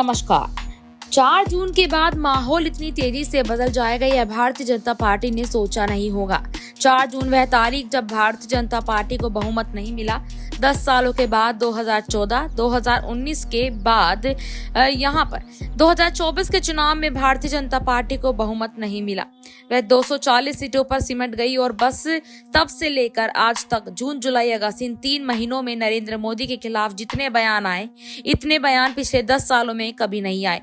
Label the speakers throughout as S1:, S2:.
S1: नमस्कार। 4 जून के बाद माहौल इतनी तेजी से बदल जाएगा यह भारतीय जनता पार्टी ने सोचा नहीं होगा। 4 जून वह तारीख जब भारतीय जनता पार्टी को बहुमत नहीं मिला। 10 सालों के बाद 2014, 2019 के बाद यहाँ पर 2024 के चुनाव में भारतीय जनता पार्टी को बहुमत नहीं मिला। वह 240 सीटों पर सिमट गई और बस तब से लेकर आज तक जून, जुलाई, अगस्त इन 3 महीनों में नरेंद्र मोदी के खिलाफ जितने बयान आए, इतने बयान पिछले 10 सालों में कभी नहीं आए।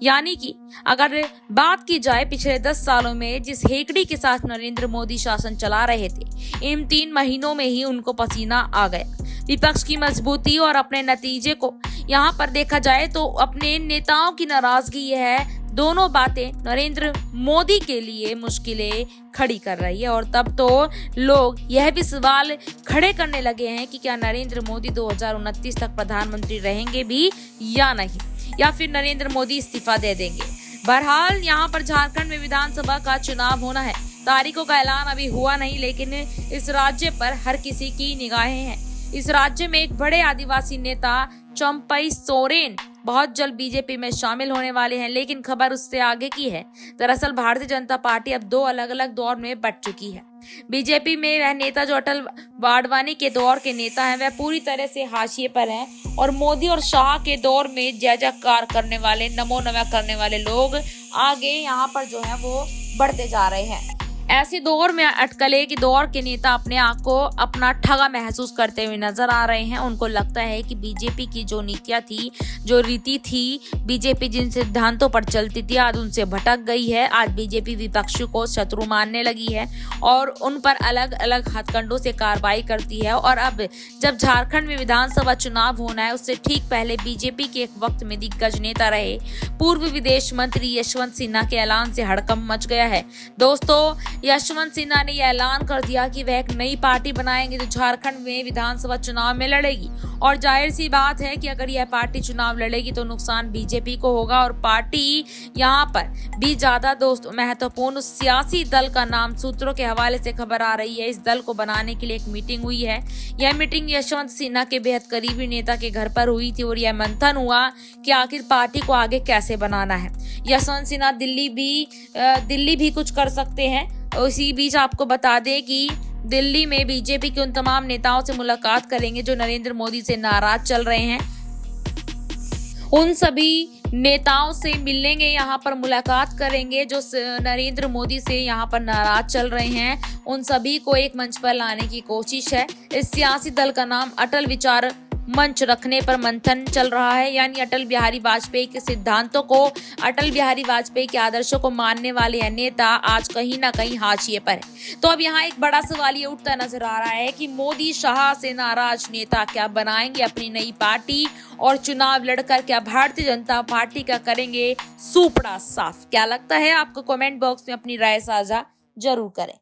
S1: यानी कि अगर बात की जाए पिछले 10 सालों में जिस हेकड़ी के साथ नरेंद्र मोदी शासन चला रहे थे, इन 3 महीनों में ही उनको पसीना आ गया। विपक्ष की मजबूती और अपने नतीजे को यहाँ पर देखा जाए तो अपने नेताओं की नाराजगी है, दोनों बातें नरेंद्र मोदी के लिए मुश्किलें खड़ी कर रही है। और तब तो लोग यह भी सवाल खड़े करने लगे हैं कि क्या नरेंद्र मोदी 2029 तक प्रधानमंत्री रहेंगे भी या नहीं, या फिर नरेंद्र मोदी इस्तीफा दे देंगे। बहरहाल यहाँ पर झारखंड में विधानसभा का चुनाव होना है। तारीखों का ऐलान अभी हुआ नहीं, लेकिन इस राज्य पर हर किसी की निगाहें हैं। इस राज्य में एक बड़े आदिवासी नेता चंपई सोरेन बहुत जल्द बीजेपी में शामिल होने वाले हैं, लेकिन खबर उससे आगे की है। दरअसल भारतीय जनता पार्टी अब 2 अलग अलग दौर में बंट चुकी है। बीजेपी में वह नेता जो अटल वाडवानी के दौर के नेता हैं, वह पूरी तरह से हाशिए पर हैं और मोदी और शाह के दौर में जय जयकार करने वाले, नमो नमः करने वाले लोग आगे यहाँ पर जो है वो बढ़ते जा रहे हैं। ऐसे दौर में अटकले के दौर के नेता अपने आप को अपना ठगा महसूस करते हुए नजर आ रहे हैं। उनको लगता है कि बीजेपी की जो नीतियां थी, जो रीति थी, बीजेपी जिन सिद्धांतों पर चलती थी, आज उनसे भटक गई है। आज बीजेपी विपक्ष को शत्रु मानने लगी है और उन पर अलग अलग हथकंडों से कार्रवाई करती है। और अब जब झारखंड में विधानसभा चुनाव होना है, उससे ठीक पहले बीजेपी के एक वक्त में दिग्गज नेता रहे पूर्व विदेश मंत्री यशवंत सिन्हा के ऐलान से हड़कंप मच गया है। दोस्तों, यशवंत सिन्हा ने यह ऐलान कर दिया कि वह एक नई पार्टी बनाएंगे जो झारखंड में विधानसभा चुनाव में लड़ेगी। और जाहिर सी बात है कि अगर यह पार्टी चुनाव लड़ेगी तो नुकसान बीजेपी को होगा। और पार्टी यहाँ पर भी ज्यादा महत्वपूर्ण सियासी दल का नाम सूत्रों के हवाले से खबर आ रही है। इस दल को बनाने के लिए एक मीटिंग हुई है। यह मीटिंग यशवंत सिन्हा के बेहद करीबी नेता के घर पर हुई थी और यह मंथन हुआ कि आखिर पार्टी को आगे कैसे बनाना है। यशवंत सिन्हा दिल्ली भी कुछ कर सकते हैं। उसी बीच आपको बता दें कि दिल्ली में बीजेपी के उन तमाम नेताओं से मुलाकात करेंगे जो नरेंद्र मोदी से नाराज चल रहे हैं। उन सभी नेताओं से मिलेंगे, यहाँ पर मुलाकात करेंगे जो नरेंद्र मोदी से यहाँ पर नाराज चल रहे हैं। उन सभी को एक मंच पर लाने की कोशिश है। इस सियासी दल का नाम अटल विचार मंच रखने पर मंथन चल रहा है। यानी अटल बिहारी वाजपेयी के सिद्धांतों को, अटल बिहारी वाजपेयी के आदर्शों को मानने वाले यह नेता आज कहीं ना कहीं हाशिए पर है। तो अब यहाँ एक बड़ा सवाल ये उठता नजर आ रहा है कि मोदी शाह से नाराज नेता क्या बनाएंगे अपनी नई पार्टी और चुनाव लड़कर क्या भारतीय जनता पार्टी का करेंगे सूपड़ा साफ। क्या लगता है आपको? कमेंट बॉक्स में अपनी राय साझा जरूर करें।